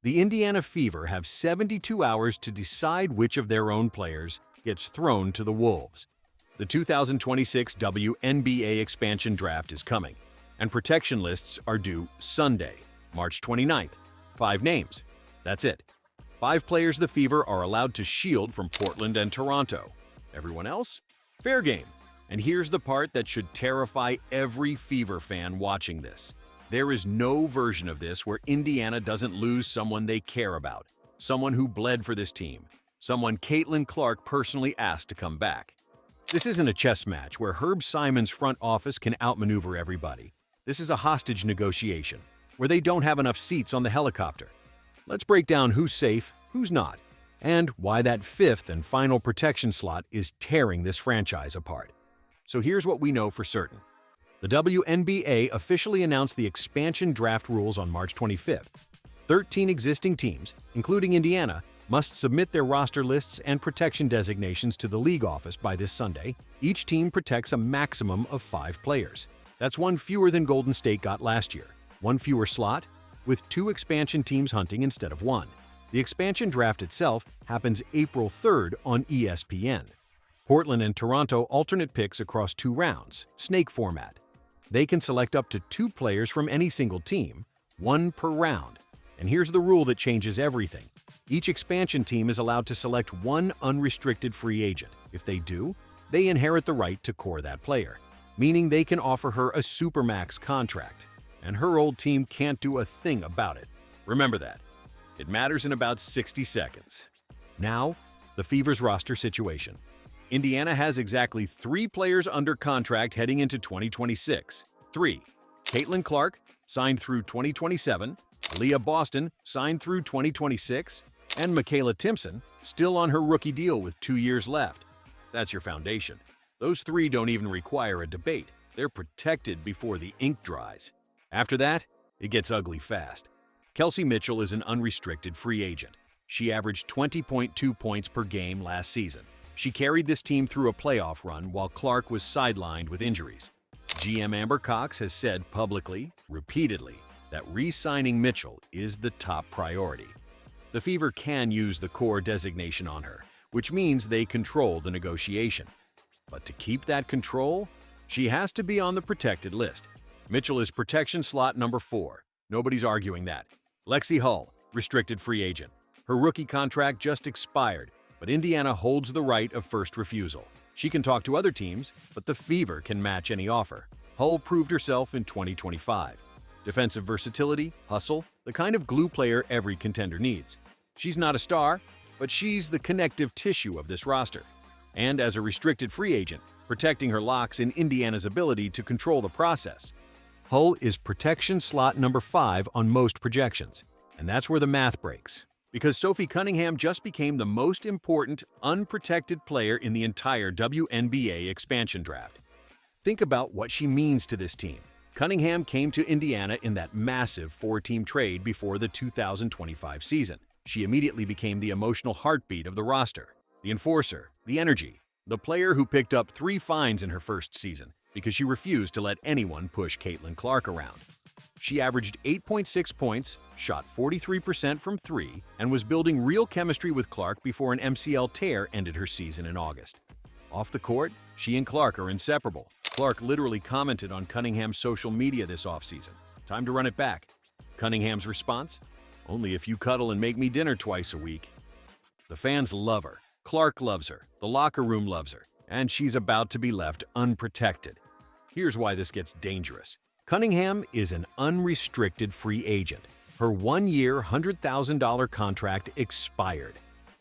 The Indiana Fever have 72 hours to decide which of their own players gets thrown to the Wolves. The 2026 WNBA expansion draft is coming, and protection lists are due Sunday, March 29th. 5 names. That's it. 5 players the Fever are allowed to shield from Portland and Toronto. Everyone else? Fair game. And here's the part that should terrify every Fever fan watching this. There is no version of this where Indiana doesn't lose someone they care about, someone who bled for this team, someone Caitlin Clark personally asked to come back. This isn't a chess match where Herb Simon's front office can outmaneuver everybody. This is a hostage negotiation, where they don't have enough seats on the helicopter. Let's break down who's safe, who's not, and why that 5th and final protection slot is tearing this franchise apart. So here's what we know for certain. The WNBA officially announced the expansion draft rules on March 25th. 13 existing teams, including Indiana, must submit their roster lists and protection designations to the league office by this Sunday. Each team protects a maximum of 5 players. That's 1 fewer than Golden State got last year. 1 fewer slot, with 2 expansion teams hunting instead of 1. The expansion draft itself happens April 3rd on ESPN. Portland and Toronto alternate picks across 2 rounds, snake format. They can select up to 2 players from any single team, 1 per round. And here's the rule that changes everything. Each expansion team is allowed to select 1 unrestricted free agent. If they do, they inherit the right to core that player, meaning they can offer her a Supermax contract, and her old team can't do a thing about it. Remember that. It matters in about 60 seconds. Now, the Fever's roster situation. Indiana has exactly 3 players under contract heading into 2026. 3. Caitlin Clark, signed through 2027, Aaliyah Boston, signed through 2026, and Michaela Timpson, still on her rookie deal with 2 years left. That's your foundation. Those 3 don't even require a debate. They're protected before the ink dries. After that, it gets ugly fast. Kelsey Mitchell is an unrestricted free agent. She averaged 20.2 points per game last season. She carried this team through a playoff run while Clark was sidelined with injuries. GM Amber Cox has said publicly, repeatedly, that re-signing Mitchell is the top priority. The Fever can use the core designation on her, which means they control the negotiation. But to keep that control, she has to be on the protected list. Mitchell is protection slot number 4. Nobody's arguing that. Lexie Hull, restricted free agent. Her rookie contract just expired, but Indiana holds the right of first refusal. She can talk to other teams, but the Fever can match any offer. Hull proved herself in 2025. Defensive versatility, hustle, the kind of glue player every contender needs. She's not a star, but she's the connective tissue of this roster. And as a restricted free agent, protecting her locks in Indiana's ability to control the process. Hull is protection slot number 5 on most projections, and that's where the math breaks. Because Sophie Cunningham just became the most important, unprotected player in the entire WNBA expansion draft. Think about what she means to this team. Cunningham came to Indiana in that massive 4-team trade before the 2025 season. She immediately became the emotional heartbeat of the roster, the enforcer, the energy, the player who picked up 3 fines in her first season because she refused to let anyone push Caitlin Clark around. She averaged 8.6 points, shot 43% from 3, and was building real chemistry with Clark before an MCL tear ended her season in August. Off the court, she and Clark are inseparable. Clark literally commented on Cunningham's social media this offseason. Time to run it back. Cunningham's response? Only if you cuddle and make me dinner twice a week. The fans love her. Clark loves her. The locker room loves her. And she's about to be left unprotected. Here's why this gets dangerous. Cunningham is an unrestricted free agent. Her 1-year, $100,000 contract expired.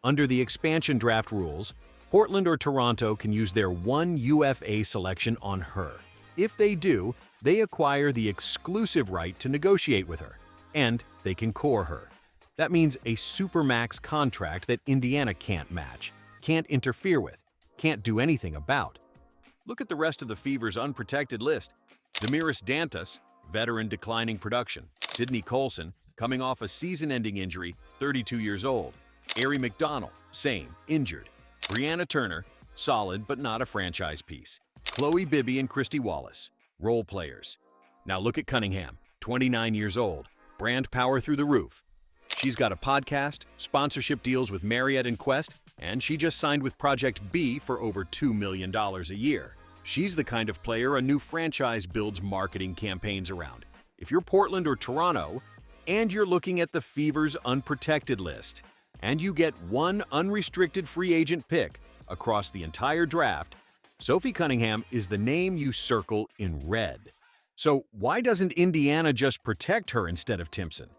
Under the expansion draft rules, Portland or Toronto can use their 1 UFA selection on her. If they do, they acquire the exclusive right to negotiate with her, and they can core her. That means a Supermax contract that Indiana can't match, can't interfere with, can't do anything about. Look at the rest of the Fever's unprotected list. Damiris Dantas, veteran declining production. Sydney Colson, coming off a season-ending injury, 32 years old. Ari McDonald, same, injured. Brianna Turner, solid but not a franchise piece. Chloe Bibby and Christy Wallace, role players. Now look at Cunningham, 29 years old, brand power through the roof. She's got a podcast, sponsorship deals with Marriott and Quest, and she just signed with Project B for over $2 million a year. She's the kind of player a new franchise builds marketing campaigns around. If you're Portland or Toronto, and you're looking at the Fever's unprotected list, and you get one unrestricted free agent pick across the entire draft, Sophie Cunningham is the name you circle in red. So why doesn't Indiana just protect her instead of Timpson?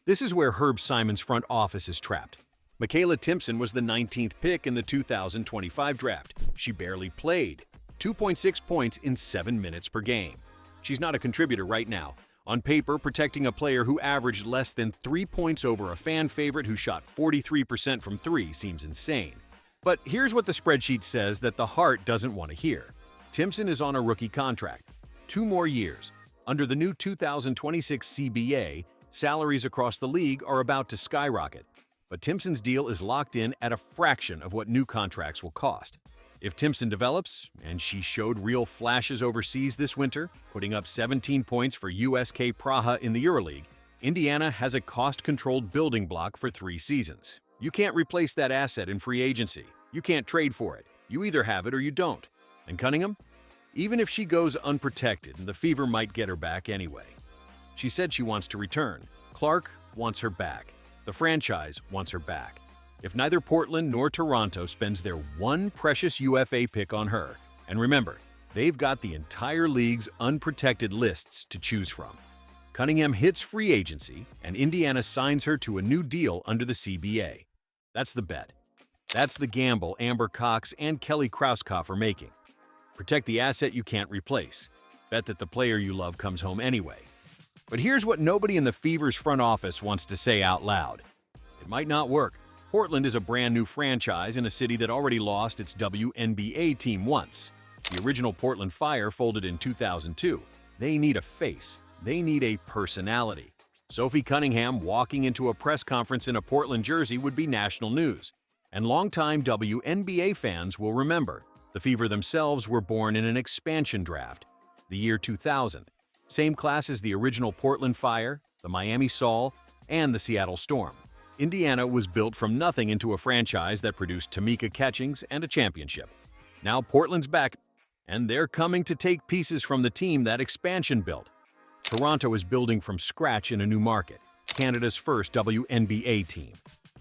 This is where Herb Simon's front office is trapped. Michaela Timpson was the 19th pick in the 2025 draft. She barely played, 2.6 points in 7 minutes per game. She's not a contributor right now. On paper, protecting a player who averaged less than 3 points over a fan favorite who shot 43% from 3 seems insane. But here's what the spreadsheet says that the heart doesn't want to hear. Timpson is on a rookie contract. 2 more years. Under the new 2026 CBA, salaries across the league are about to skyrocket. But Timpson's deal is locked in at a fraction of what new contracts will cost. If Timpson develops, and she showed real flashes overseas this winter, putting up 17 points for USK Praha in the EuroLeague, Indiana has a cost-controlled building block for 3 seasons. You can't replace that asset in free agency. You can't trade for it. You either have it or you don't. And Cunningham? Even if she goes unprotected, the Fever might get her back anyway. She said she wants to return. Clark wants her back. The franchise wants her back. If neither Portland nor Toronto spends their one precious UFA pick on her, and remember, they've got the entire league's unprotected lists to choose from. Cunningham hits free agency, and Indiana signs her to a new deal under the CBA. That's the bet. That's the gamble Amber Cox and Kelly Krauskopf are making. Protect the asset you can't replace. Bet that the player you love comes home anyway. But here's what nobody in the Fever's front office wants to say out loud. It might not work. Portland is a brand new franchise in a city that already lost its WNBA team once. The original Portland Fire folded in 2002. They need a face. They need a personality. Sophie Cunningham walking into a press conference in a Portland jersey would be national news. And longtime WNBA fans will remember, the Fever themselves were born in an expansion draft, the year 2000. Same class as the original Portland Fire, the Miami Sol, and the Seattle Storm. Indiana was built from nothing into a franchise that produced Tamika Catchings and a championship. Now Portland's back, and they're coming to take pieces from the team that expansion built. Toronto is building from scratch in a new market, Canada's first WNBA team.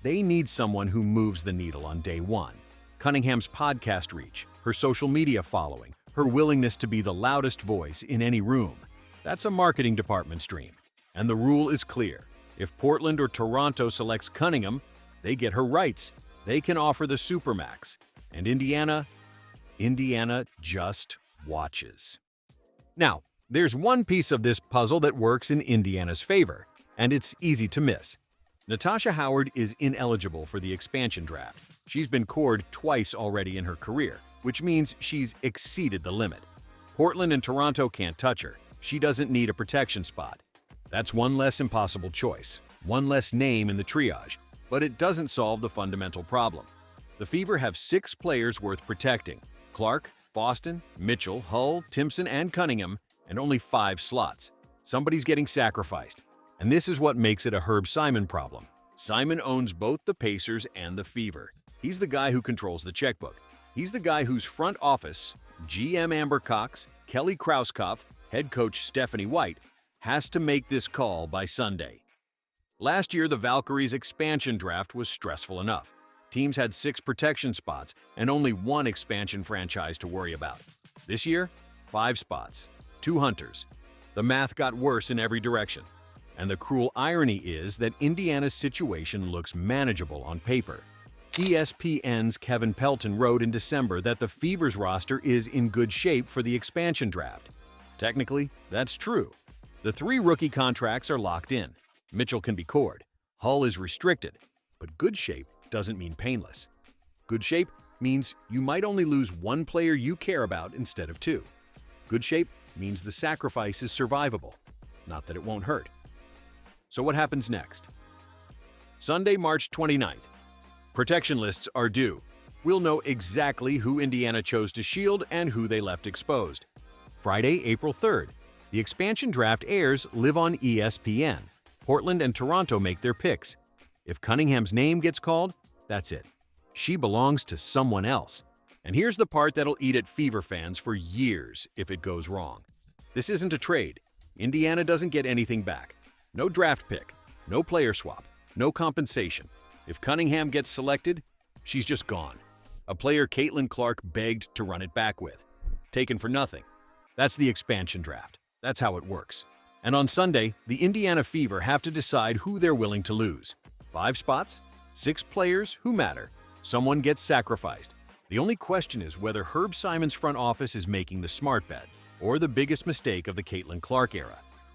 They need someone who moves the needle on day one. Cunningham's podcast reach, her social media following, her willingness to be the loudest voice in any room. That's a marketing department's dream. And the rule is clear. If Portland or Toronto selects Cunningham, they get her rights. They can offer the Supermax. And Indiana just watches. Now, there's one piece of this puzzle that works in Indiana's favor, and it's easy to miss. Natasha Howard is ineligible for the expansion draft. She's been cored twice already in her career, which means she's exceeded the limit. Portland and Toronto can't touch her. She doesn't need a protection spot. That's one less impossible choice, one less name in the triage, but it doesn't solve the fundamental problem. The Fever have 6 players worth protecting: Clark, Boston, Mitchell, Hull, Timpson, and Cunningham, and only 5 slots. Somebody's getting sacrificed. And this is what makes it a Herb Simon problem. Simon owns both the Pacers and the Fever. He's the guy who controls the checkbook. He's the guy whose front office, GM Amber Cox, Kelly Krauskopf, head coach Stephanie White, has to make this call by Sunday. Last year, the Valkyries' expansion draft was stressful enough. Teams had 6 protection spots and only 1 expansion franchise to worry about. This year, 5 spots, 2 hunters. The math got worse in every direction. And the cruel irony is that Indiana's situation looks manageable on paper. ESPN's Kevin Pelton wrote in December that the Fever's roster is in good shape for the expansion draft. Technically, that's true. The 3 rookie contracts are locked in. Mitchell can be cored. Hull is restricted. But good shape doesn't mean painless. Good shape means you might only lose 1 player you care about instead of 2. Good shape means the sacrifice is survivable, not that it won't hurt. So what happens next? Sunday, March 29th. Protection lists are due. We'll know exactly who Indiana chose to shield and who they left exposed. Friday, April 3rd. The expansion draft airs live on ESPN. Portland and Toronto make their picks. If Cunningham's name gets called, that's it. She belongs to someone else. And here's the part that'll eat at Fever fans for years if it goes wrong. This isn't a trade. Indiana doesn't get anything back. No draft pick, no player swap, no compensation. If Cunningham gets selected, she's just gone. A player Caitlin Clark begged to run it back with. Taken for nothing. That's the expansion draft. That's how it works. And on Sunday, the Indiana Fever have to decide who they're willing to lose. 5 spots? 6 players who matter. Someone gets sacrificed. The only question is whether Herb Simon's front office is making the smart bet or the biggest mistake of the Caitlin Clark era.